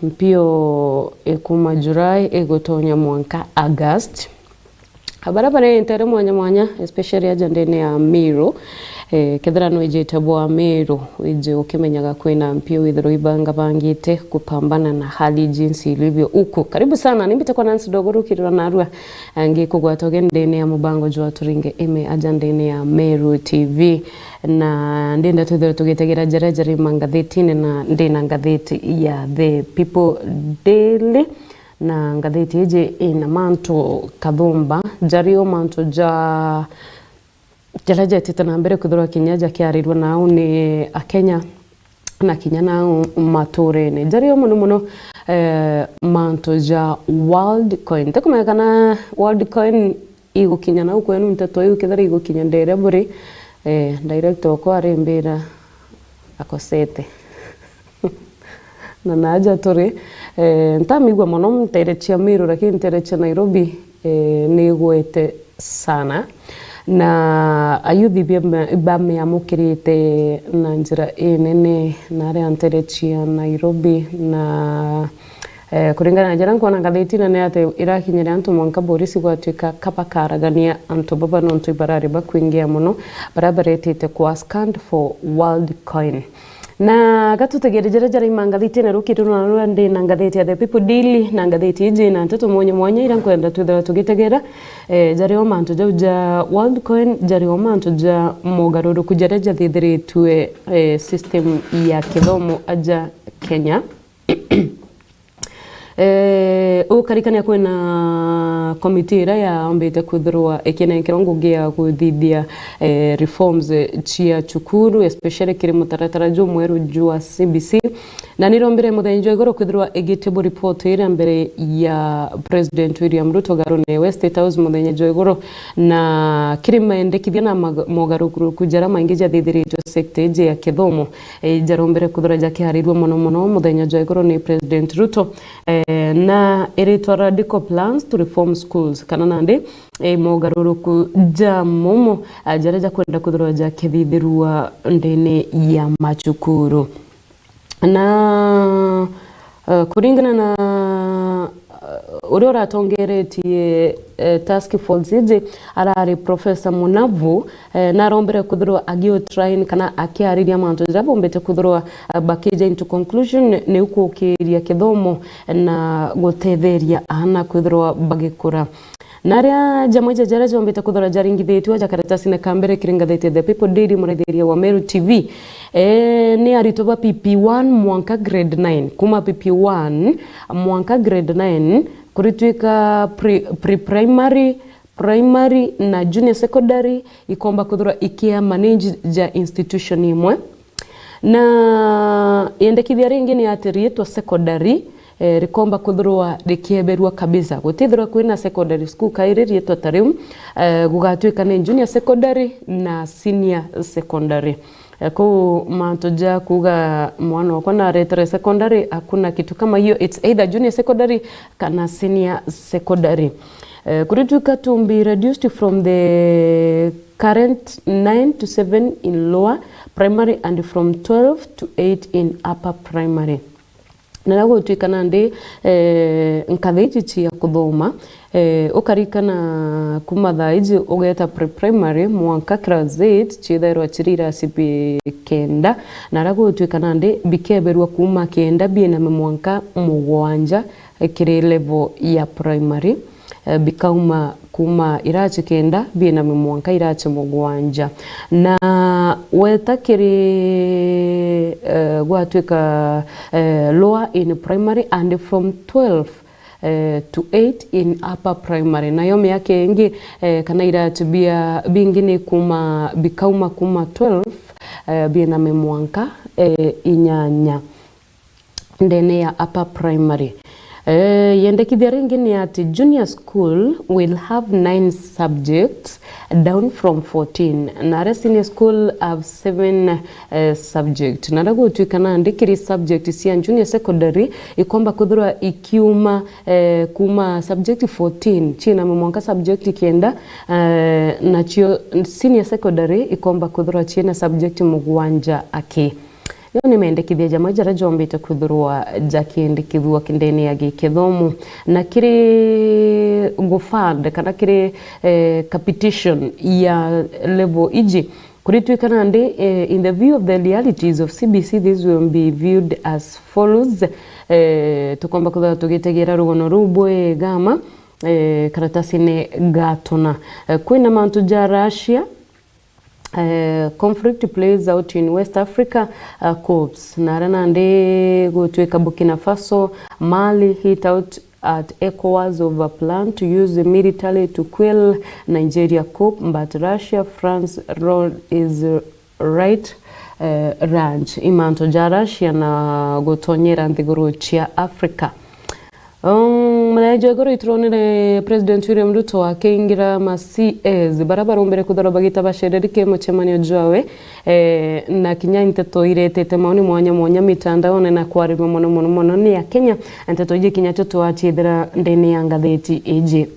mpio kuma July egotonya mwanka August. Barabara intere mwanya especially ajandene ya Miro kethira no ijetabwa Miro ije ukimenyaga kwina mpio withiro ibanga bangite kupambana na hali jinsi ilivyo uko. Karibu sana nimbite kwa Nancy Dogoro kirwa narua angi kugwatoge ndene ya mubango jwa turinge ime ajandene ya Miro TV na ndenda tuthiro tugitegera jarajari Mangathetine na ndena ngatheti ya The People Daily na ngatheti ije ina manto kathumba jario manto ja jaraja titana mbere kuthura kinyaja kiarirwa nao ni akenya na kinya nao maturene jario muno manto ja world coin takumekana world coin igo kinya nao kwenu ntato igo kithara igo kinya ndere buri director ko arembera akosete na naja tore ntamigwa muno mterechia Miro lakini mterechia Nairobi nigwete sana na ayuthi bame amukirite na njira nene na ari anterechia Nairobi na kuringana na njira nkona Mangathetine ne ate irakinyira antu mwanka borisi gwatuika kapakaragania antu baba nontu ibarari bakwingia muno barabaretete kwa scanned for world coin na gatutegere jara Mangathetine rukiruna na rwande na ngatheti ya The People Daily na ngatheti ije na nteto mwanya ira kwenda tuthera tugitegera jari omanto ja world coin jari omanto ja mogaruru kujareja thithiritwe system ya kithomo aja Kenya ukarikania kwena komiti ira ya ombete kuthirwa ekena kirongo gia kuthithia reforms chia chukuru especially kiri mutaratara jo mweru jua CBC na nirombere muthenjo igoro kuthirwa egitable report ira mbere ya President William Ruto garone West House muthenjo igoro na kiri maendekithia na mogarukuru kujara maingi thithiritwe sector je ya kithomo jarombere kuthira jakiharirwa muno muthenjo igoro ni President Ruto na eritwa radical plans to reform schools kana nande mogaruruku jamomo ajareja kwenda kuthirwa jakithithirwa ndene ya machukuru na kuringana na uri ratongeretie task force ije arari Professor Munavu na rombere kuthirwa agio train kana akiariria manto jabo mbete kuthirwa bakija into conclusion ne uko kiria kithomo na gutetheria ana kuthirwa bagikura naria jamoja jaraja mbete kuthirwa jaringithitwa jakaratasi na kambere kiringathete The People Daily muretheria wa Mero TV ni aritoba PP1 mwanka grade 9 kuma PP1 mwanka grade 9 kurituika primary na junior secondary ikomba kuthura ikia manage ja institution imwe na yendekithia ringi ni atirietwa secondary rikomba kuthurwa rikieberwa kabisa gutithirwa kwina secondary school kairietwa tarium gugatuika ni junior secondary na senior secondary ko manto ja kuga mwana wako na retre secondary hakuna kitu kama hiyo, it's either junior secondary kana senior secondary. Kurituka to be reduced from the current 9 to 7 in lower primary and from 12 to 8 in upper primary. Nalago tuikana ndi nkatheji chia kuthoma ukarikana kumatha iji ugeta pre-primary mwanka class 8 chithairwa chirira CP kenda nalago tuikana ndi bikeberwa kuma kenda biena mwanka mugwanja kiri level ya primary bikauma kuma irachi kenda biena mwanka irachi mugwanja na wetakiri gwatuika lower in primary and from 12 to 8 in upper primary na yomi yake ingi kana irachi bia bingine kuma bikauma kuma 12 biena mwanka inyanya ndene ya upper primary. Yendekithia ringi ni ati junior school will have 9 subjects down from 14 na senior school have 7 subjects na rago tuikana ndikiri subject cia junior secondary ikomba kuthurwa ikiuma kuma subject 14 china mwanka subject kienda na chio senior secondary ikomba kuthurwa china subject mugwanja aki ni mendekithia jama jara jombite kwithirwa jakindikithwa kindeni ya gikithomo na kiri gufund kana kiri competition ya level iji kuritwikana ndi in the view of the realities of CBC this will be viewed as follows tukomba kutha tugitegera rugono rubwe gama karatasine gatona kwina mantu ja Russia conflict plays out in West Africa corps narana ndi gutwika Burkina Faso Mali hit out at ECOWAS of a plan to use the military to quell Nigeria coup, but Russia, France role is right range imanto ja Russia na gutonyera nthiguru cia Africa. Manager goro itronire President William Ruto akingira ma CS barabara umbere kuthora bagita bashererike muchemanio jwawe na kinya nteto iretete maoni mwanya mitandaone na kwarima mono ni ya Kenya nteto ije kinya toto achithira ndene ya ngatheti eje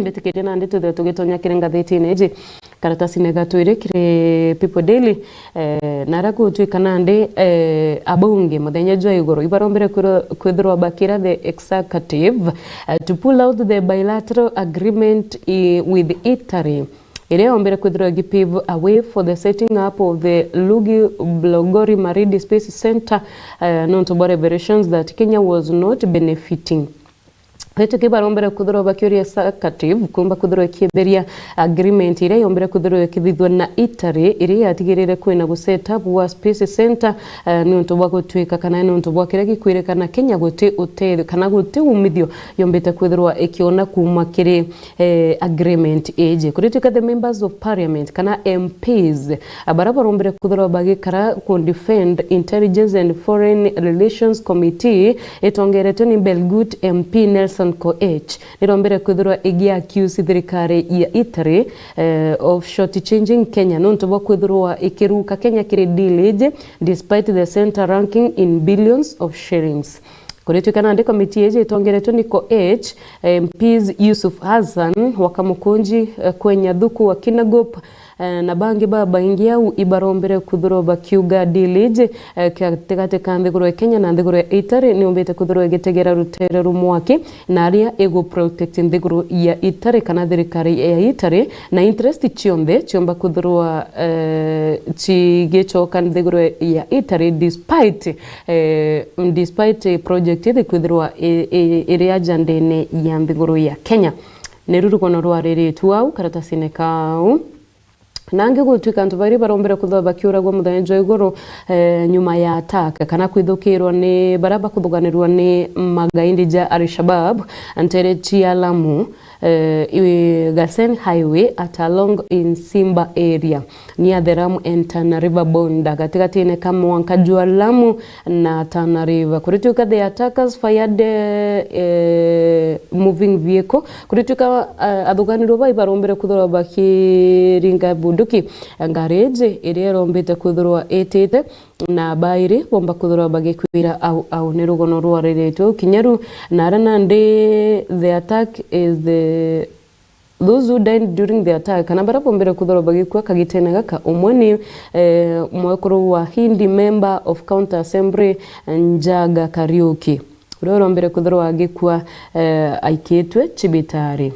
betekete na ndeto tugetonya kire ngatheti eje karatasi negatwire kire People Daily naraku twikana ndi abunge muthenya jwa igoro ibarombere kwithirwa bakira the executive to pull out the bilateral agreement with Italy. Ile ombere kwithirwa gipave away for the setting up of the Lugi Blogori Marine Space Center known to revelations that Kenya was not benefiting. Heto kibarombere kudhuru bakuri executive kumba kudhuru kiberia agreement ile yombere kudhuru kidhidwa na Italy ile yatigirire kwina go set up wa space center ni ntobwa gutwika kana ni ntobwa kiregi kwirekana Kenya gote uthe kana gote umithio yombete kudhuru ikiona kuma kire agreement eje kuritika the members of parliament kana MPs abarabarombere kudhuru bagikara ku defend intelligence and foreign relations committee etongereto ni Belgut MP Nelson Koech nirombere kwithirwa igia accuse thirikari ya Italy of shortchanging Kenya nonto bwa kwithirwa ikiruka Kenya kiri delayed despite the center ranking in billions of shillings. Kuretukana ndi committee yeje itongereto ni Koech MPs Yusuf Hassan wakamukunji kwenya dhuku wa Kinagop na bangi baba ingia ibarombere kudhuro bakiuga dilije kategate kanthiguro Kenya na nthiguro Italy ni umbete kudhuro getegera rutere rumwaki na aria ego protect nthiguro ya Italy kana thirikari ya Italy na interest chiomba kudhuro chigechoka nthiguro ya Italy despite project ile kudhuro area jandene ya nthiguro ya Kenya nerurukono rwarere tuau karatasine kau nange gutwika antu bari barombere kuthwa bakiuragwa muthenya jwa iguru nyuma ya attack kana kwithukirwa ni baraba kuthuganirwa ni magaindi ja Al-Shabaab antere chia Lamu Gasen Highway at along in Simba area near the Lamu and Tana River Bonda katikati ne kama wankajua Lamu na Tana River. Kurituka the attackers fired moving vehicle kurituka adhuganirwa bai barombere kuthwa bakiringa bunduki ngareje ire rombete kuthwa etete na baire bomba kuthwa bagikwira au nirugono rwarereto kinyaru narana ndi the attack is those who died during the attack kana bara bombere kuthwa bagikwa kagitena gaka umwani mwekuru wa Hindi member of county assembly Njaga Kariuki rombere kuthwa agikwa aiketwe Chibitari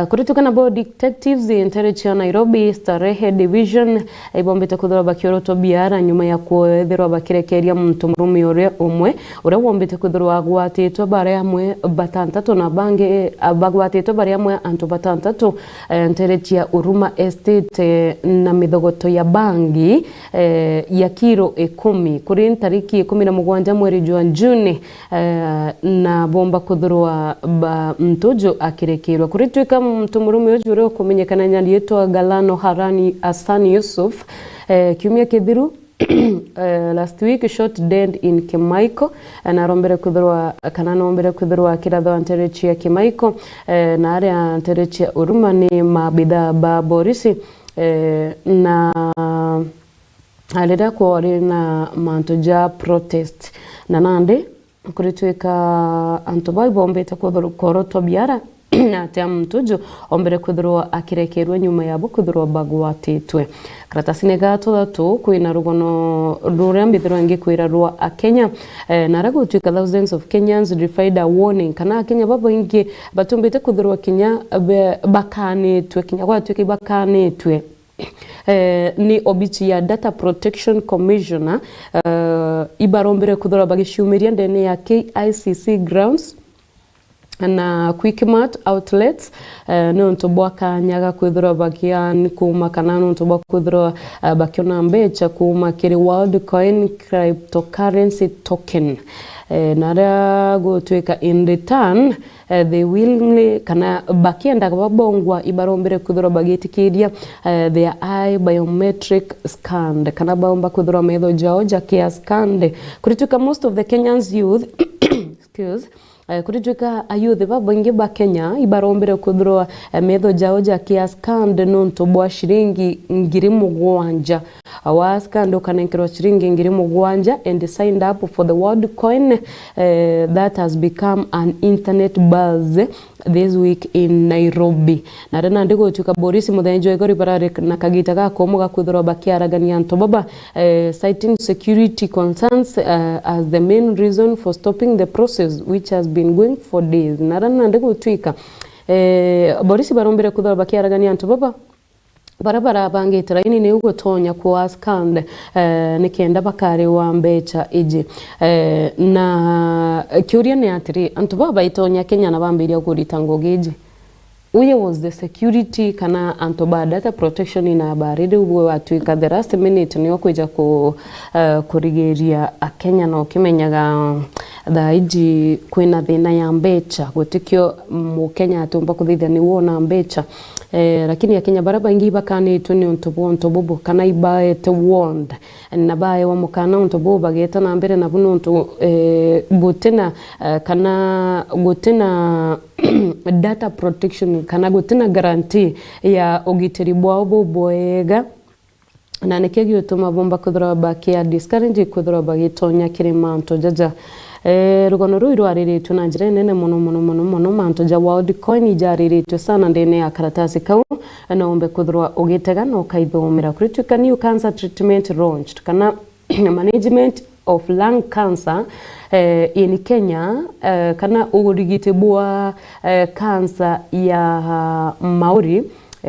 kuritukana bo detectives intelligence Nairobi Starehe division ibombete kuthora bakioroto biara nyuma ya kuethirwa bakirekeria muntu murumi ore umwe ure wombete kuthora agwatetwa bare amwe batantatu na bange bagwatetwa bare amwe antu batantatu intelligence Uruma Estate na mithogoto ya bangi ya kiro 10 kuri tariki 17 mweri wa June na bomba kuthora mtojo akirekerwa kurituika mtu murume ujure kumenyekana nyandi yetu Galano Harani Asani Yusuf kiumia kithiru last week shot dead in Kimaiko na rombere kuthirwa kana rombere kuthirwa kiratho anterechi ya Kimaiko na ari anterechi Uruma ni mabitha ba Borisi na alida kwa na mantoja protest na nande kurituika antobai bombete kuthirwa koroto biara na ate mtuju ombere kwithirwa akirekerwe nyuma yabo kwithirwa bagwatitwe karatasine gatatu kwina rugono ruria mbithirwa ngikwira rwa akenya na ragutwika thousands of Kenyans defied a warning kana akenya babo ingi batumbite kwithirwa kinya bakanitwe kinya gwatwika bakanitwe ni obichi ya Data Protection Commissioner ibarombere kwithirwa bagishumiria ndene ya KICC grounds na Quickmart outlets nonto bwaka nyaga kwithirwa bakian kuma kana nonto bwaka kwithirwa bakiona mbecha kuma kiri Worldcoin cryptocurrency token nara gutwika in return they willingly kana bakienda babongwa ibarombere kwithirwa bagitikiria their eye biometric scanned kana baomba kwithirwa metho jao jakia scanned kurituka most of the Kenyans youth excuse kurituka ayuthi babonge ba Kenya ibarombere kwithirwa metho jao jakia scanned nonto bwa shiringi 7,000 awaskando kanenkero shiringi 7,000 and signed up for the Worldcoin that has become an internet buzz this week in Nairobi na ndigo tuka borisi muthenjo igori barare na kagita gako muga kwithirwa bakiaragania nto baba citing security concerns as the main reason for stopping the process which has been going for days na ndigo tuika borisi barombere kwithirwa bakiaragania nto baba barabara bangitira ini ni ugotonya kwa scanned nikenda bakari wa mbecha iji na kiuria ni atiri antu baba itonya Kenya na bambiria kurita ngogiji uye was the security kana antu ba data protection ina habari uwe watuika the last minute ni okweja kurigeria Kenya na ukimenyaga iji kwina thina ya mbecha gutikyo mu Kenya atumba kuthithia ni wona mbecha lakini Kenya baraba ingi bakani tuni ontobo kana ibae te warned na bae wa mukana ontobo bageta na mbere na buno onto gutena kana gutena data protection kana gutena guarantee ya ogiteri bwabo boega na nekegi utuma bomba kwithirwa bakia discourage kwithirwa bagitonya kirima onto jaja rugono rui rwariritwe na njira nene muno manto ja Worldcoin ijariritwe sana ndene ya karatasi kau na ombe kwithirwa ugitega no kaithomera kurituka new cancer treatment launched kana management of lung cancer in Kenya kana urigite bwa cancer ya Maori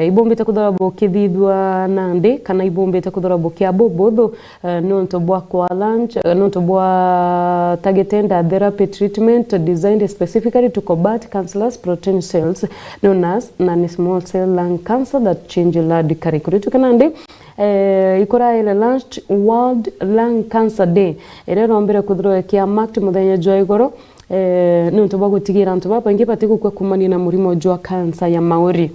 ibombete kuthora bokithithwa nandi kana ibombete kuthora bokia bobotho nonto bwa kwa lunch nonto bwa targeted therapy treatment designed specifically to combat cancerous protein cells known as non-small cell lung cancer that change radically kurituka nandi ikora ile launched World Lung Cancer Day erero mbere kuthora kia marked muthenya jwa igoro nonto bwa gutigira nto baba ingi batigo kwa kumani na murimo jwa cancer ya Maori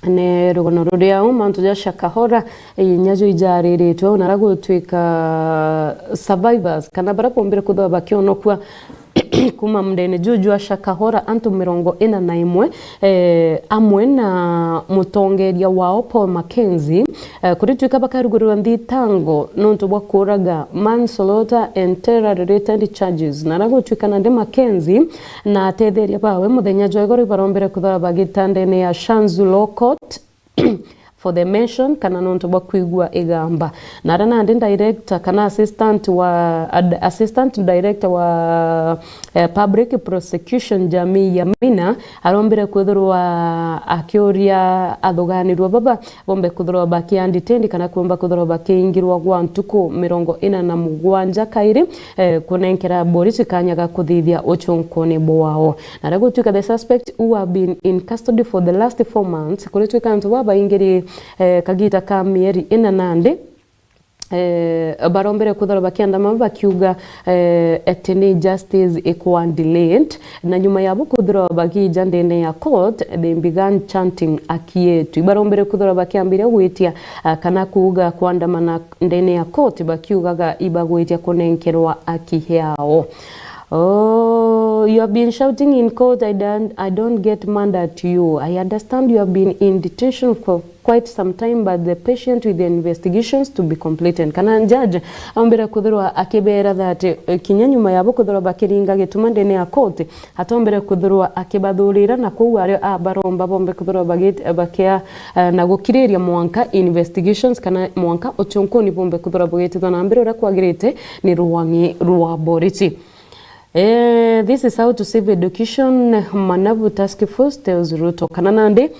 ne rugono ruria mantu ja shakahora nyajo ijariritwe narago twika survivors kana barapo mbere kuthwa bakiono kwa kuma mndene juju shakahora antu 41 amwe na mutongeria wao Paul Mackenzie kuritwika bakarugurwa nditango nonto bwa kuraga manslaughter and terror related charges narago twika na Mackenzie na tetheria bawe muthenya joigoro barombere kuthwa bagitandene ya Shanzu Law Court for the mention kana nonto bwa kuigwa igamba narana ndi director kana assistant director wa public prosecution jamii ya Mina arombere kwithirwa akioria athoganirwa baba bombe kwithirwa bakianditendi kana kuomba kwithirwa bakiingirwa gwa ntuku 47 kairi kunenkera borisi kanyaga kuthithia uchunkoni bwao narago tuka the suspect who have been in custody for the last 4 months kuritwika ntu baba ingiri kagita ka mieri ina nande barombere kuthora bakianda mamba kiuga etene justice equal delayed na nyuma yabo kuthora bakija ndene ya court they began chanting akietu barombere kuthora bakiambira gwitia kana kuuga kwandamana ndene ya court bakiugaga ibagwitia kunenkerwa akiheao Oh, you have been shouting in court, I don't get mad at you. I understand you have been in detention for quite some time, but the patient with the investigations to be completed. Kana judge ambera kuthirwa akibera that kinya nyuma yabo kuthirwa bakiringa gituma ndene ya court atombera kuthirwa akibathurira na kou ario abaromba bombe kuthirwa bakia na gukiriria mwanka investigations kana mwanka ochonkoni bombe kuthirwa bugitithwa na mbere ura kwagirite ni ruwangi rwa boriti. This is how to save education. Manavu task force tells Ruto. Kananande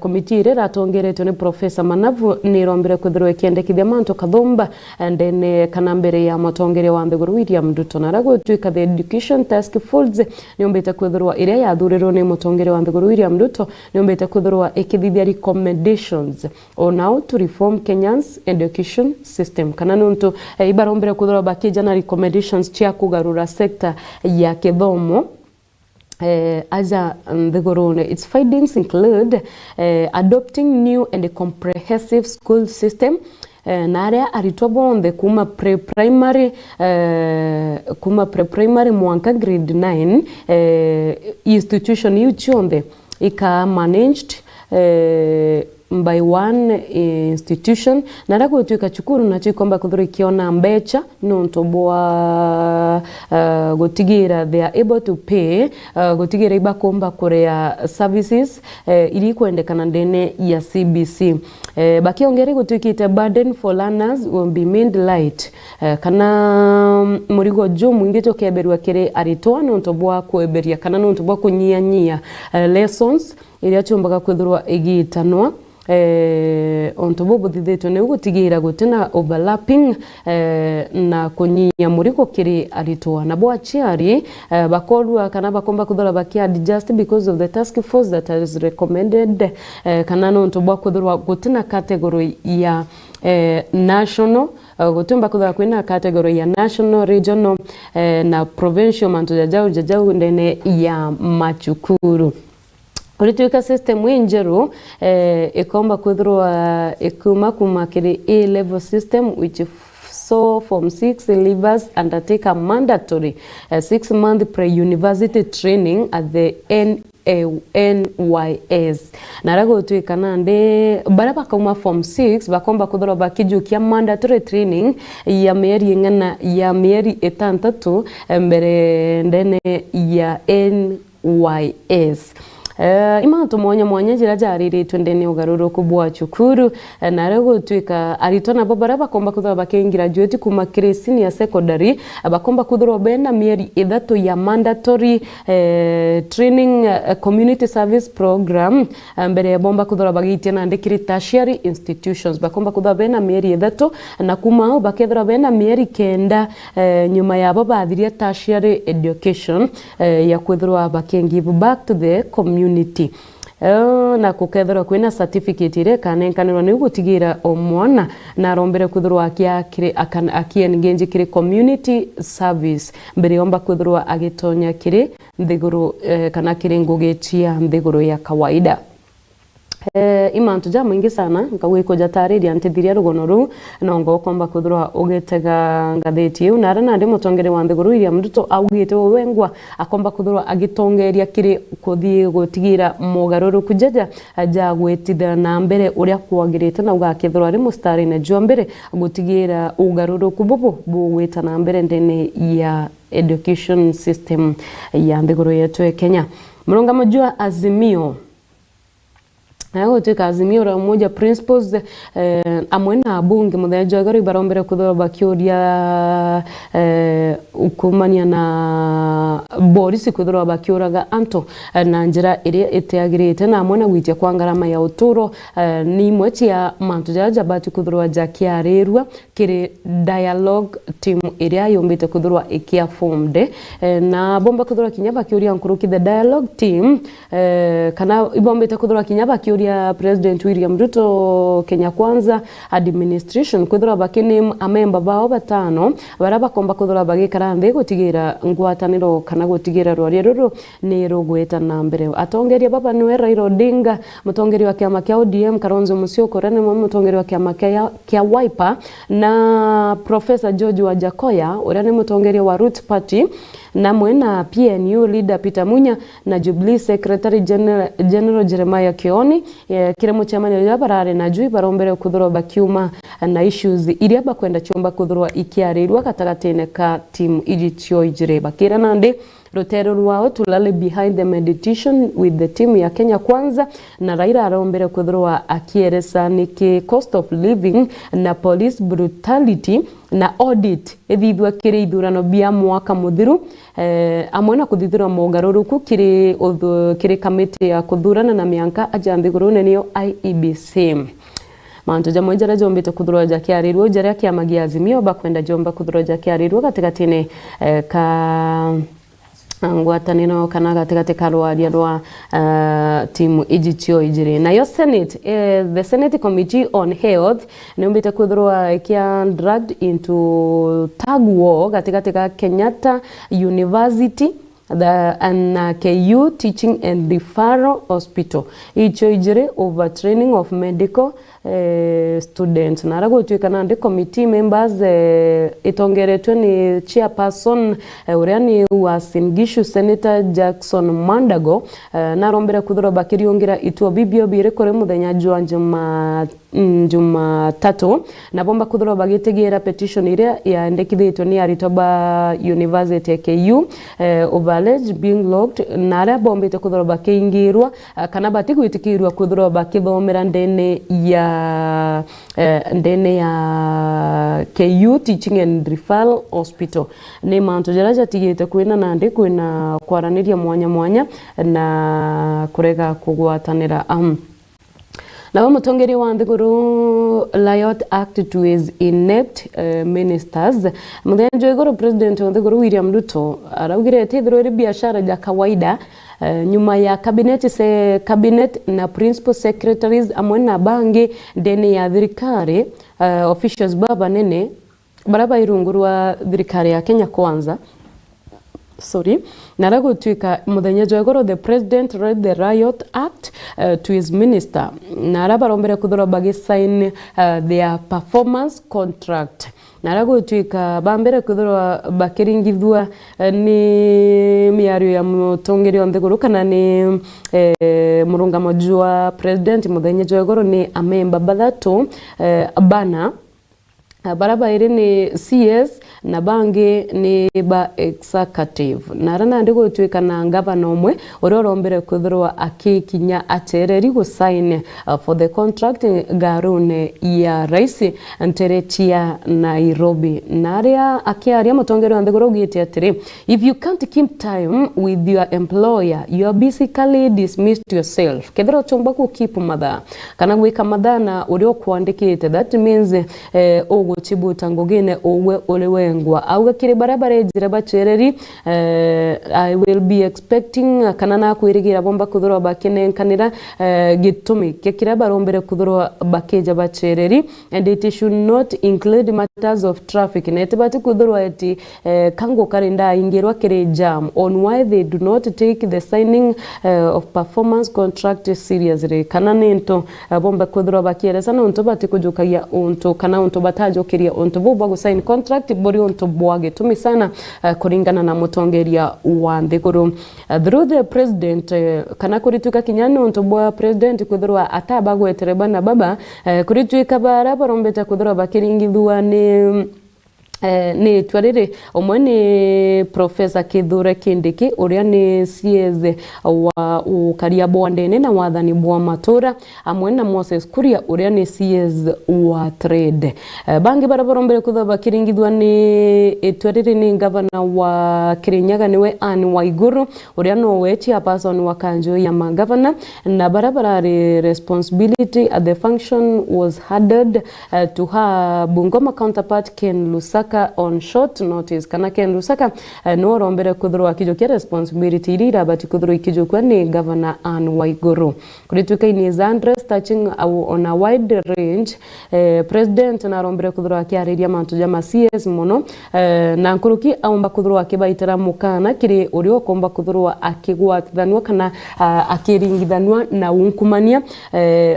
committee ire ratongeretwe ni Professor Manavu ni rombere kuthirwa kiendekithia manto kathomba and then kanambere ya mutongere wa Mbeguru William Ruto narago tuika the education task force ni ombete kuthirwa ire yathurirwo ni mutongere wa Mbeguru William Ruto ni ombete kuthirwa ikithithia recommendations on how to reform Kenya's education system. Kananuntu ibarombere kuthirwa bakija na recommendations cia kugarura sector ya kithomo aja Mbegurune. Its findings include adopting new and comprehensive school system na aria aritwa bonthe kuma pre-primary mwanka grade 9 institution yu chionde ika managed by one institution na tuika chukuru na chikomba kuthuru ikiona mbecha nonto bwa gotigira they are able to pay gotigira ibakomba korea services ili kuendekana ndene ya CBC bakiongere gotuikite burden for learners will be made light kana murigo jo mwingito keberwa kire aritoa nonto bwa kueberia kana nonto bwa kunyia lessons ili achombaga kwithurwa igitanwa ontobo buthithitwe ni gutigira gutina overlapping na kunyia muriko kiri aritoa na bwa chiari bakorwa kana bakomba kuthora bakia just because of the task force that has recommended kana no ontobo kuthorwa gutina category ya national gutumba kuthora kwina category ya national regional na provincial manto jajau ndene ya machukuru. Kulituika system injeru ikomba kuthirwa ikuma kumakiri A-level system which so Form 6 leavers undertake a mandatory 6-month pre-university training at the NYS. Narago tuika nande baraba kuma Form 6 bakomba kuthirwa bakijukia mandatory training ya mieri ngana ya mieri 6 mbere ndene ya NYS. Imanto mwanya jira jarire twendene ugaruro kubwa chukuru na rego tuika aritona babaraba komba kuthwa bakengraduate kuma senior secondary abakomba kuthwa bena mieri 3 ya mandatory training community service program mbere ya bomba kuthwa bagitia na ndekiri tertiary institutions bakomba kuthwa bena mieri 3 na kuma bakethra bena mieri 9 nyuma ya babadhiria tertiary education ya kuthwa bakengive back to the community na kukethera kwina certificate ire kanenkanirwa ni gutigira omwana na rombere kuthurwa akiengage kiri community service mbere yomba kuthurwa agitonya kiri nthiguru kana kiri ngugetia nthiguru ya kawaida. Imantu ja mwingi sana nkagwiko jatariria ntithiria rugono ru na ngo komba kuthurwa ugetega ngatheti u nara nandi mutongere wa nthiguru iria Ruto augite wengwa akomba kuthurwa agitongeria kiri kuthie gutigira mugaruru kujaja aja gwetithia na mbere uria kwagirite na ugakithurwa ri mustari na jwa mbere gutigira ugaruru kububu bugwita na mbere ndene ya education system ya nthiguru yetu Kenya. Mronga mjua azimio Nago tuika azimio ra moja principles amwena abunge mutheja gari barombere kuthora bakiuria ukumania na Boris kuthora bakiuraga anto na njira iria itiagirite na amwena gwitia kwa ngarama ya uturo ni mwechi ya mantu jaja bati kuthora jakiarirwa kiri dialogue team iria yombete kuthora ikia formed na bomba kuthora kinyaba kiuria nkuruki the dialogue team kana ibombete kuthora kinyaba kiuria President William Ruto Kenya Kwanza administration kuthora bakini amemba bao batano baraba komba kuthora bagikara nthi gutigira ngwataniro kana gutigira rwari ruru ni rugweta na mbere atongeria baba niwe Raila Odinga mutongeri wa kiama kia ODM Kalonzo Musyoka rene mutongeri wa kiama kia Wiper na Professor George Wajakoya urane mutongeri wa Root Party na mwena PNU leader Peter Munya na Jubilee Secretary General Jeremiah Kioni kire mucemania ya barare na jui barombere kuthurwa bakiuma na issues iria bakwenda chomba kuthurwa ikiarirwa gatagatene ka team ijitio ijire bakira nandi rotero rwao tulale behind the meditation with the team ya Kenya Kwanza na Raila arombere kuthurwa akieresa niki cost of living na police brutality na audit ethithwa kiri ithurano bia mwaka muthiru amwena kuthithura mogaruruku kiri kamiti ya kuthurana na mianka ajambi gurune niyo IEBC manto jamwe jara jombite kuthurwa jakiarirwo jara kiamagia azimio bakwenda jomba kuthurwa jakiarirwo gatigatine ka ngwatanino kana gatigate karwaria rwa timu ijitio ijire na yo Senate the Senate Committee on Health niombite kuthurwa kia dragged into tug war gatigate ka Kenyatta University and KU Teaching and Referral Hospital icho ijire overtraining of medical students narago tuikana ndi committee members itongeretwe ni chairperson uriani wa Singishu Senator Jackson Mandago narombera kuthura bakiriongira ituo bibio bire kore muthenya jwa juma tatu na bomba kuthura bagitegera petition iria ya ndekithitwe ni Aritoba University KU overage being locked nara bombite kuthura bakingirwa kana batigwitikirwa kuthura bakithomera ndene ya KU Teaching and Referral Hospital ni manto jaraja tigite kwina nandi kwina kwaraniria mwanya na kurega kugwatanira na mutongeri wa Nthiguru Riot Act to his inept ministers muthenjo igoro president wa Nthiguru William Ruto araugire tithiro ri biashara ya kawaida nyuma ya cabinet na principal secretaries amwe na bangi ndeni ya thirikari officials baba nene baraba irungurwa thirikari ya Kenya Kwanza narago tuika muthenya jwegoro the president read the Riot Act to his minister naraba rombere kuthura bagi sign their performance contract narago tuika bambere kuthura bakiringithwa ni miario ya mutongeri Nthiguru kana ni murungamo jwa president muthenya jwegoro ni amemba bathatu bana baraba iri ni CS na bangi ni ba executive narana ndigo tuika na ngavana omwe ororombere kuthurwa akikinya atereri go sign for the contract garune ya rais Nterechia Nairobi naria akiaria mutongeri wa Nthiguru gite atiri if you can't keep time with your employer you are basically dismissed yourself kethero chomba ku keep matha kana gwika matha na urio kwandikite that means chibuta ngogene owe olewengwa auga kire barabara ejira bachereri I will be expecting kana na kwirigira bomba kuthurwa bakinenkanira gitumi kekira barombere kuthurwa bakeja bachereri and it should not include matters of traffic netibati kuthurwa eti kango karinda ingirwa kire jam on why they do not take the signing of performance contract seriously kana nento bomba kuthurwa bakieresa no ntobati kujukagia onto kana onto batajo kiria onto bobo sign contract bori onto bwage tumi sana kuringana na mutongeria wa Nthiguru through the president kana kurituka kinyano onto bwa president kuthurwa atabagwetereba na baba kurituka baraba rombeta kuthurwa bakiringithwa ni twarire omwe ni Professor Kithure Kindiki uria ni CS wa ukaria bondene na wathani bwa matura amwe na Moses Kuria uria ni CS wa trade bangi baraborombere kutha bakiringithwa ni twarire ni governor wa Kirinyaga niwe Anne Waiguru uria no wechi a person wa kanjo ya magavana na barabara responsibility at the function was handed to her Bungoma counterpart Ken Lusaka on short notice kana Ken Lusaka no rombere kuthurwa kijokia responsibility irira bati kuthurwa ikijokwa ni governor Anne Waiguru kurituka ini Zandres touching on a wide range president na rombere kuthurwa kiariria mantu jama CS mono na nkuruki aomba kuthurwa kibaitara mukana kiri urio komba kuthurwa akigwatithanwa kana akiringithanwa na unkumania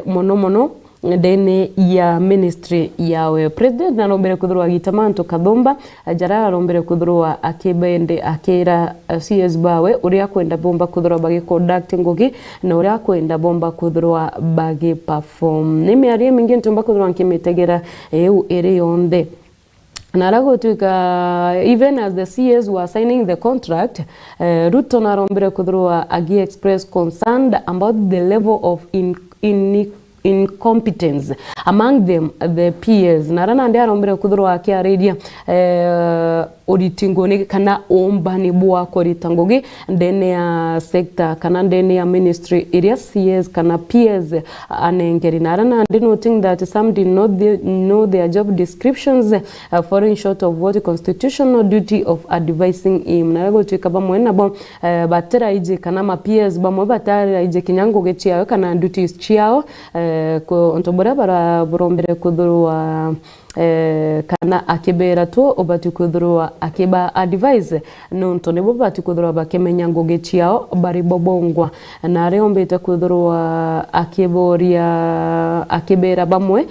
mono ndene ya ministry yawe. President narombere kuthurwa Gitamanto Kathumba jara arombere kuthurwa akibende akira CS bawe uria kwenda bomba kuthurwa bagi conduct ngugi na uria kwenda bomba kuthurwa bagi perform. Ni miarie mingi ntumba kuthurwa nkimetegera eu ere yonde. Narago tuika even as the CS were signing the contract, Ruto narombere kuthurwa agi express concerned about the level of incompetence among them the peers. Narana ndia arombere kuthurwa akiariria auditingoni kana ombani bua koritangogi ndene ya sector kana ndene ya ministry area CS kana peers anengeri. Narana ndi noting that some did not know their job descriptions falling short of what constitutional duty of advising him. Narago tuika bamwe nabo batera ije kana ma peers bamwe batara ije kinyango gechiao kana duties chiao ko ontobora bara borombere kuthurwa kana akibera tu obati kuthurwa akiba advise nonto nebo bati kuthurwa bakemenya ngugi ciao bari bobongwa na reombete kuthurwa akiboria akibera bamwe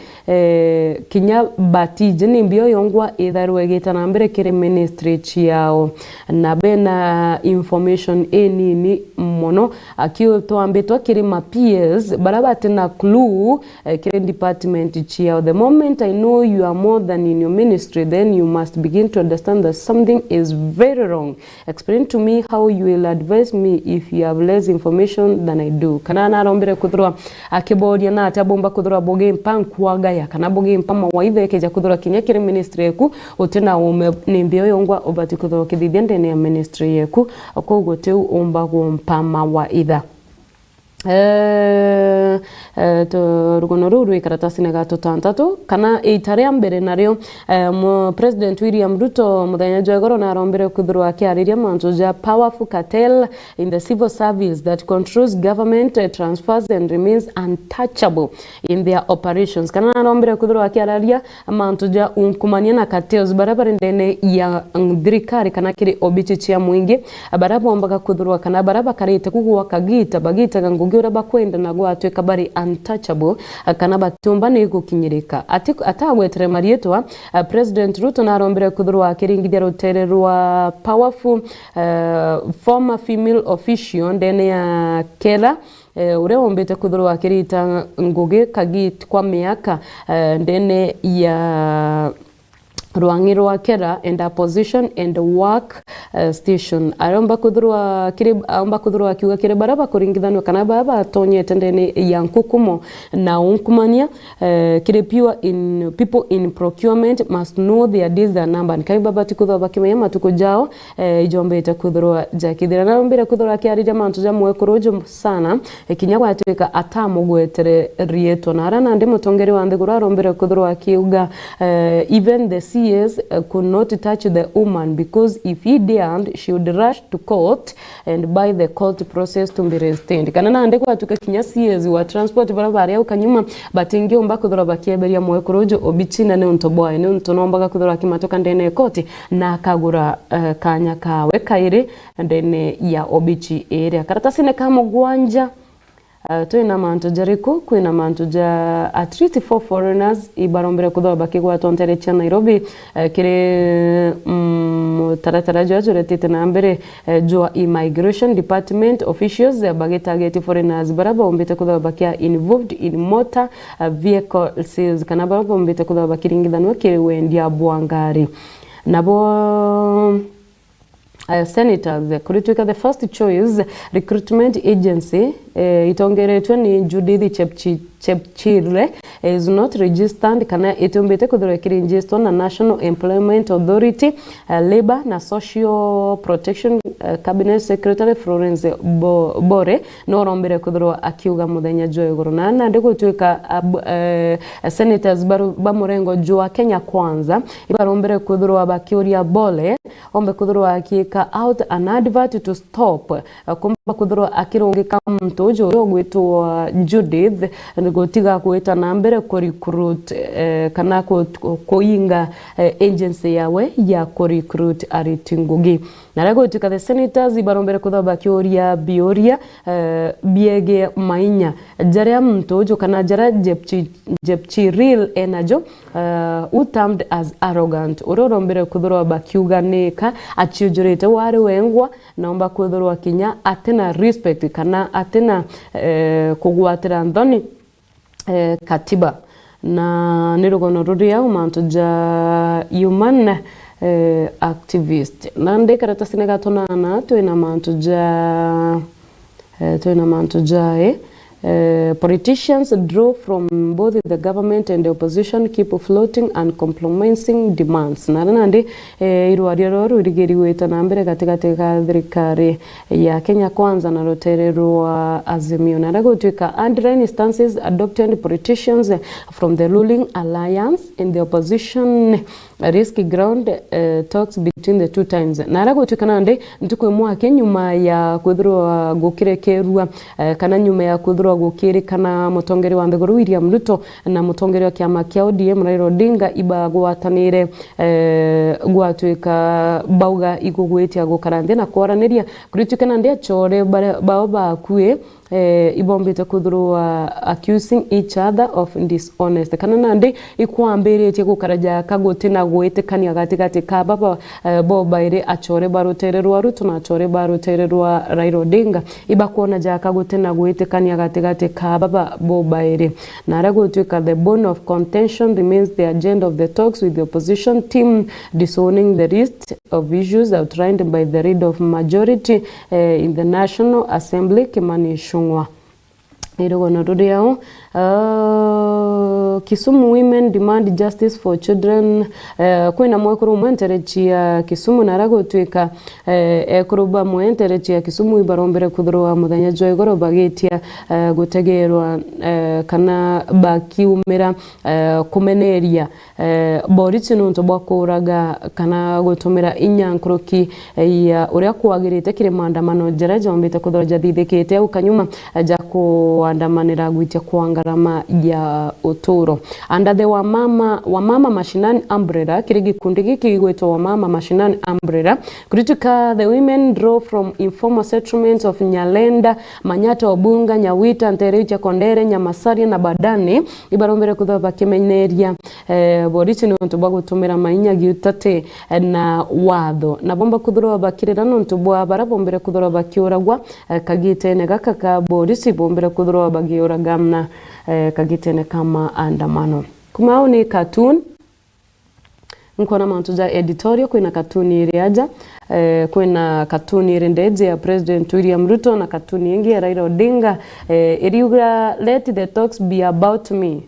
kinya bati jeni mbio yongwa itharwe gitana mbere kiri ministry ciao na bena information enini mono akio to ambetwa kiri ma peers barabate na clue kiri department ciao. The moment I know you are more than in your ministry, then you must begin to understand that something is very wrong. Explain to me how you will advise me if you have less information than I do. Kana narombere kuthurwa akiboria na atabomba kuthurwa boge mpankuaga ya kana boge mpama waithe keja kuthurwa kinya kiri ministry yeku utena nimbio yongwa obati kuthurwa kithithia ndene ya ministry yeku koguo teu omba mpama waitha. Rugono ruru karatasi na gato tantatu kana itare mbere nario President William Ruto muthenya jwegoro na arombere kuthurwa akiariria manzo ja powerful cartel in the civil service that controls government transfers and remains untouchable in their operations. Kana arombere kuthurwa akiararia manzo ja unkumania na cartels barabara ndene ya thirikari kana kiri obichi cia mwingi baraba ombaga kuthurwa kana baraba karite kugwa kagita bagita gangu ura bakwenda nago atweka bari untouchable kana batumba ni gukinyirika atagwetere marietwa President Ruto na arombere kuthurwa akiringithia rutere rwa powerful former female official ndene ya Kera ure ombete kuthurwa akirita ngugi kagit kwa miaka ndene ya Ruangirwa Kera and a position and work station. Aromba kuthurwa kiuga kire baraba kuringithanwa kana baba tonyete ndene ya nkukumo na unkumania kire pure in people in procurement must know their deals their number. Nkai baba tikuthwa bakimenya matuko jao ijombete kuthurwa jakithira na mbere kuthurwa kiarija mantu ja mwekurojo sana kinyagwa atweka atamugwetere rieto na arana ndi mutongeri wa nthigura arombere kuthurwa kiuga even the CS could not touch the woman because if he dared, she would rush to court and by the court process to be reinstated. Kana na ndeko atuka kinya CS wa transport barabara ya ukanyuma batingi omba kuthura bakieberia mwekurojo obichina ne untoboa ne untonombaga kuthura kimatoka ndene koti na kagura kanya kawe kaire ndene ya obichi area. Karatasi ne kama gwanja tuina mantu jariko kuina mantu ja at least 4 foreigners ibarombere kuthwa bakigwa tontere cha Nairobi kire taratara jwa juretete na mbere jwa immigration department officials bagetageti foreigners baraba ombete kuthwa bakia involved in motor vehicle sales kana baraba ombete kuthwa bakiringithanwa kire wendia bwangari nabo senators kurituika the first choice recruitment agency itongeretwe ni Judith Chepchirre is not registered kana itombete kuthura kirinjisto na National Employment Authority Labor na Social Protection Cabinet Secretary Florence Bore no rombere kuthura akiuga muthenya jwegoro na ndiko tuika senators bamurengo jwa Kenya Kwanza ibarombere kuthura bakiuria Bole ombe kuthura akika out an advert to stop kuthirwa akirungika mtojo uria gwitwa Judith ngotiga kwita na mbere ku recruit kana kuinga agency yawe ya ku recruit ariti Ngugi na gotika the senators ibarombere kuthaba kioria bioria biege mainya jaria mtojo kana jara jepchi real enajo termed as arrogant urorombere kuthirwa bakiuganika achiujurite wari wengwa naomba kuthirwa kinya atena respect kana atena kugwatira ndoni katiba na nirugono ruria umantu ja human activist na ndekara sinega tonana twina mantu ja politicians draw from both the government and the opposition keep floating and compromising demands na nandi irwaria roru rigeriweta na mbere katika thirikari ya Kenya Kwanza na rotererwa Azimio na ragotwika underline instances adopted politicians from the ruling alliance in the opposition risky ground talks between the two times na ragotwika nandi ntukwemwa nyuma ya kwithirwa gukirekerwa kana nyuma ya kwithirwa gukiri kana mutongeri wa Mbeguru William Ruto na mutongeri wa kiama kia ODM Raila Odinga ibagwatanire gwatwika bauga igugwitia gukarandia na kwaraniria kuritukana ndia chore bao bakue ibombete kuthurwa accusing each other of dishonest kana nandi ikwambiritie gukaraja kagotina gwitikania gatigati ka baba bobaire achore barutererwa Ruto na achore barutererwa Raila Odinga ibakuona ja kagotina gwitikania gatigati ka baba bobaire na ragotwika the bone of contention remains the agenda of the talks with the opposition team disowning the list of issues outlined by the leader of majority in the National Assembly Kimani Ichung'wah. Nirugono rudiao Kisumu women demand justice for children kwina mwekuru mwenterechi ya Kisumu naragotwika ekuruba mwenterechi ya Kisumu ibarombere kuthurwa muthenya jwa igoro bagitia gutegerwa kana bakiumira kumeneria borichi nunto bwakuraga kana gutumira inyankroki ya uria kwagirite kire maandamano jaraja ombite kuthurwa thithikite ukanyuma ja kuandamanira gwitia kuangarama ya uturo under the wamama mashinani umbrella kirigi kundi giki gwetwa wamama mashinani umbrella kritika the women draw from informal settlements of Nyalenda Manyata Obunga Nyawita Nterecha Kondere Nyamasari na Badani ibarombere kuthaba kimeneria borichi nonto bagutumira mainya giutate na watho na bomba kuthurwa bakirira nonto bwa barabombere kuthurwa bakiuragwa kagitene gaka ka borichi bombere kuthurwa bagiuragamna kagitene kama andamano kumao ni cartoon nkona mantu ja editorial kwina cartoon iriaja kwina cartoon irendeje ya President William Ruto na cartoon yengi ya Raila Odinga iriuga let the talks be about me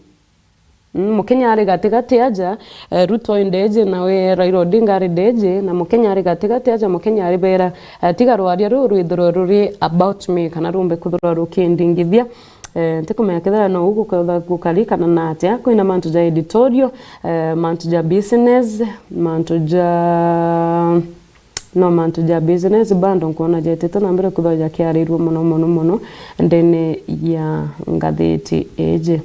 Mukenya ari gatigati aja Ruto indeje nawe Raila Odinga ari deje na Mukenya ari gatigati aja Mukenya ari bera tigarwaria ruri about me kana rumbe kuthura rukindingithia ntikumenya kethera no ugu gukarika na natia kwina mantu ja editorial mantu ja business mantu ja business bando nkona jetete na mbere kuthoja kiarirwo muno ndene ya ngatheti eje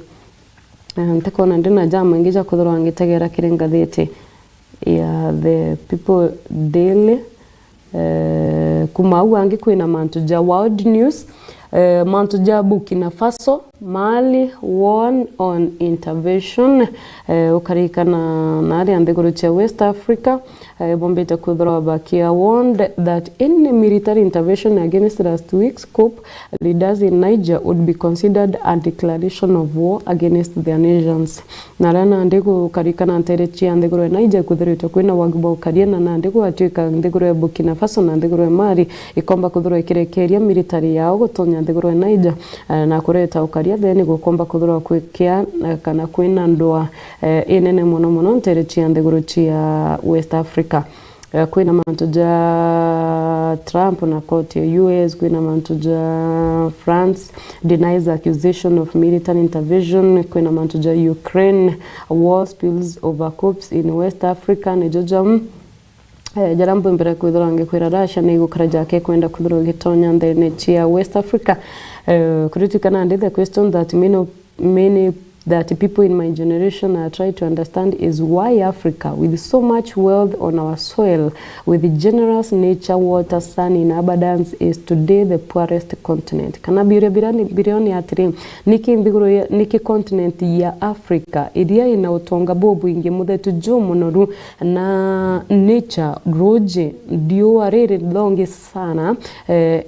ntikona ndina jamu ingija kuthurwa ngitegera kire ngatheti ya the people daily kumau angi kwina mantu ja world news mantu ja Burkina Faso Mali won on intervention ukarika na ari andegoro cha West Africa bombete kuthurwa bakia warned that any military intervention against last week's coup leaders in Niger would be considered a declaration of war against their nations narana andego karika na nterechi andegoro Niger kuthurwa kwina wagbo kariana na andego atwika ndegoro Burkina Faso na ndegoro Mali ikomba kuthurwa ikirekeria military yao gutonya ndegoro Niger na kureta ukaria theni gukomba kuthurwa kwikia kana kwina ndoa inene muno nterechi andegoro chia West Africa kwina mantu ja Trump na court ya US kwina mantu ja France denies accusation of military intervention kwina mantu ja Ukraine war spills over coups in West Africa ne jojam jarambo mbere kwithira ngikwira Russia ni gukara jake kwenda kuthiro gitonya ndene chia West Africa kuritikana and the question that many that people in my generation are trying to understand is why Africa, with so much wealth on our soil, with generous nature, water, sun in abundance, is today the poorest continent. Kana birioni atiri niki continent ya Africa iria ina utonga bobu ingi muthetu jo monoru na nature roje ndio arere longe sana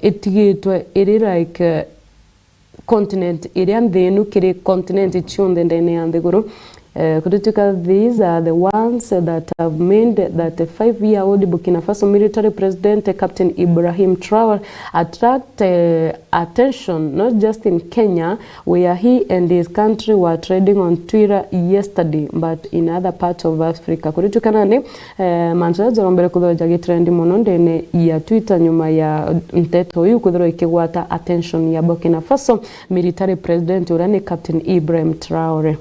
itigitwe iri like continent irian thenu kiri continent chunde ndene ya nthiguru these are the ones that have made that the 5-year-old Burkina Faso military president Captain Ibrahim Traore attract attention not just in Kenya where he and his country were trading on Twitter yesterday but in other parts of Africa. Kuritukana ni manchara jarombere kuthora jagi trendi muno ndene ya Twitter nyuma ya nteto uyu kuthora ikigwata attention ya Burkina Faso military president urani Captain Ibrahim Traore.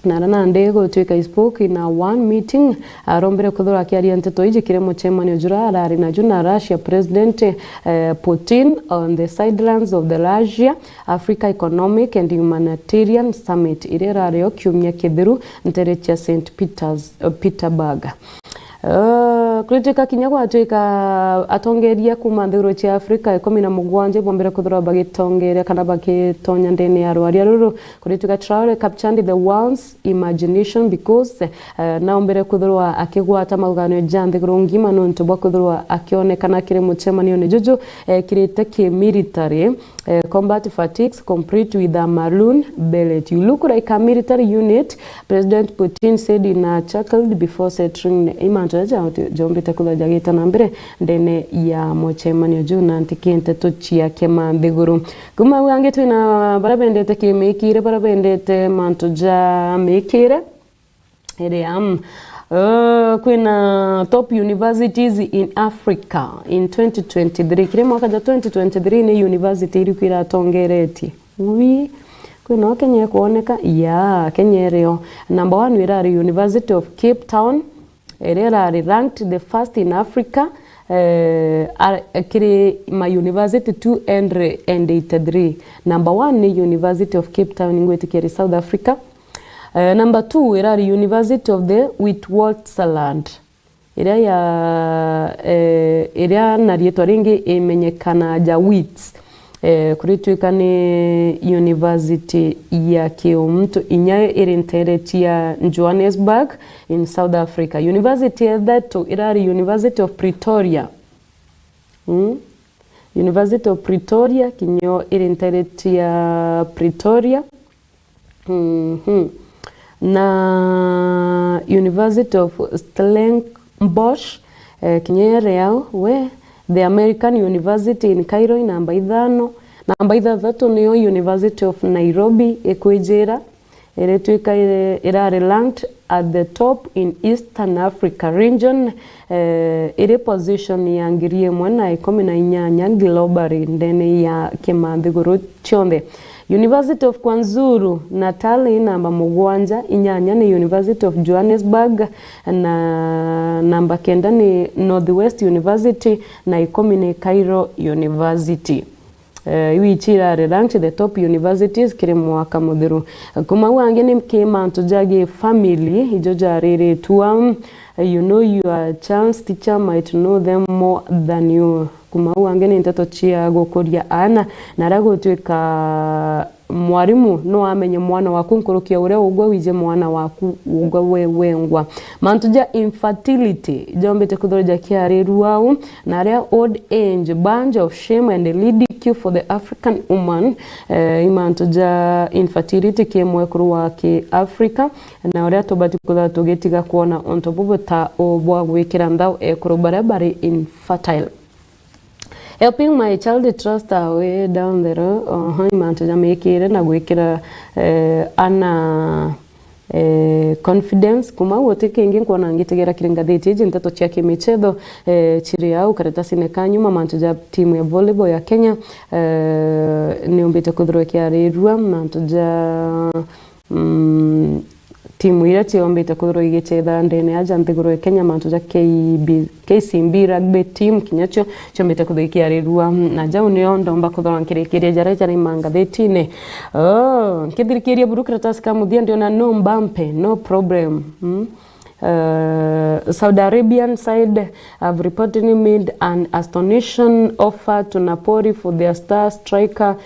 Narana ndego twika spoke in one meeting arombere kuthora kiaria nteto iji kiremo chairman ojura arari na juna Russia President Putin on the sidelines of the Russia Africa Economic and Humanitarian Summit irerario kiumia kithiru nterechia St. Petersburg. Kritika kinyagwa twika atongeria kuma nthiguru cia Africa 17 bombere kuthora bagitongeria kana bagitonya ndene ya rwaria ruru kuritika Traore captured the world's imagination because naombere kuthora akigwata maugano ja nthiguru ngima no ntobwa kuthora akionekana kire muchemanio ne juju kirite ki military combat fatigues complete with a maroon beret. You look like a military unit, President Putin said in a chuckle before settling imantaja jombe takula jagita nambere ndene ya mochemani juu na antikinte tochia kema nthiguru kuma wange twina barabendete kimekire barabendete mantoja mekire ere kuna top universities in Africa in 2023 kile mwaka ja 2023 ni university iri kwira tongereti kuna Kenya kuoneka ya Kenya reo number 1 wirari University of Cape Town erera ranked the first in Africa kiri my university 283 number 1 ni University of Cape Town ngwetikiri South Africa. Number 2 irari University of the Witwatersrand iria narietwa ringi imenyekana ja Wits kurituika ni University ya Kiumtu inyayo irinteretia Johannesburg in South Africa. University that irari University of Pretoria University of Pretoria kinyo irinteretia Pretoria na University of Stellenbosch kinyere yao the American University in Cairo namba 5 namba 3 niyo University of Nairobi ekwijera eretwika irare ranked at the top in Eastern Africa region ire position ya ngirie mwana 18 globally ndene ya kimanthiguru chonde. University of KwaZulu Natal namba 7 inyanya ni University of Johannesburg na namba 9 ni Northwest University na 10 ni Cairo University. Wichira ranked the top universities kire mwaka muthiru kuma wange ni kimantu jage family ijoja rere tuam you know your chance teacher might know them more than you kuma wange ni nteto chia gukuria ana naragotwika mwarimu no amenye mwana waku nkurukia ure ugwa wije mwana waku ugwa wengwa mantuja infertility jombete kuthoroja kiareru wao na ria old age bunch of shame and ridicule for the African woman imantuja infertility kemwe kuruwa ki Africa na ria tobati kutha tugetiga kuona ontobubo ta obwa gwikira ndao ekurubarabari infertile. Helping my child trust away down the road imantuja mekire na gwikira ana confidence kuma wote kingi kuona ngitegera kiringatheti je ntato chia kimichedo chiri au karatasi ne kanyuma mantuja timu ya volleyball ya Kenya ni umbite kuthrokia rirua mantuja timu ira tiombete kuthirwa igichetha ndene aja nthiguru Kenya mantu ja KCB rugby team kinyacho chombete kuthikiarirua na jau nio ndomba kuthirwa nkirikiria jara Mangathetine nkithirikiria burukratas kamuthia ndio na no Mbampe no problem. Saudi Arabian side have reportedly made an astonishing offer to Napoli for their star striker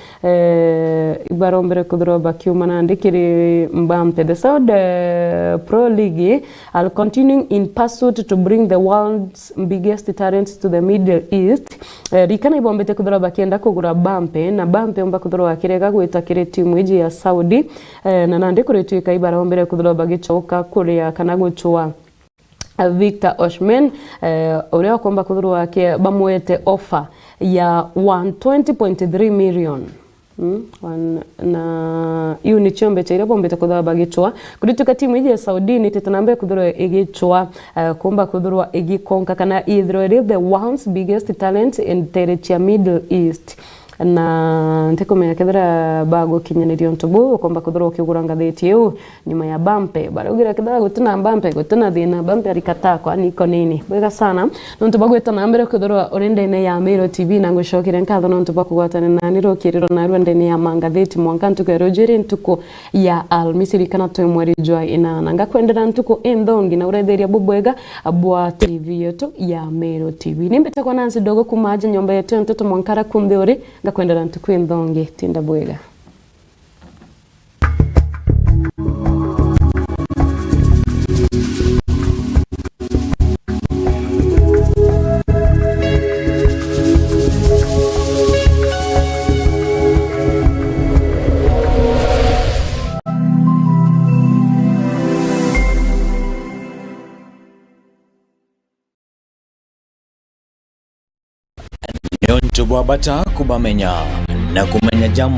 Ibarombere kudhura bakiuma na andikiri Mbampe. The Saudi Pro League are continuing in pursuit to bring the world's biggest talents to the Middle East. Rikana ibombete kudhura bakienda kugura Mbampe na Mbampe umba kudhura wakirega gwitakire timu iji ya Saudi na nandikuretuika Ibarombere kudhura bagichoka kuria kana guchua Victor Osimhen uria kwamba kuthuru wake bamwete offer ya 120.3 million na hiyo ni chombe cha ile bombete kuthura bagichwa kurituka timu ije ya Saudi ni tetanambe kuthuru igichwa kumba kuthuru igikonka kana either the world's biggest talent in the Middle East na ntekomenya kethira bago kinyanirio ntubu kwamba kuthura ukigura ngatheti yu nyuma ya Mbampe barugira kethira gutina Mbampe gutina thina Mbampe arikata kwa niko nini bwega sana ntubu gweta na mbere kuthura urendene ya Miro TV na ngushokire nkatho ntubu kugwatana na niro kiriro na rwendene ya Mangatheti mwankantu kwa rojeri ntuko ya almisiri kana to mweri jwa ina nanga kwendera ntuko endongi na uretheria bubwega abwa TV yetu ya Miro TV nimbete kwa nansi dogo kumaje nyomba yetu ntoto mwankara kundeore ngakwendera ntuko endongi tinda bwega. Nyontubwa bata kubamenya na kumenya jamu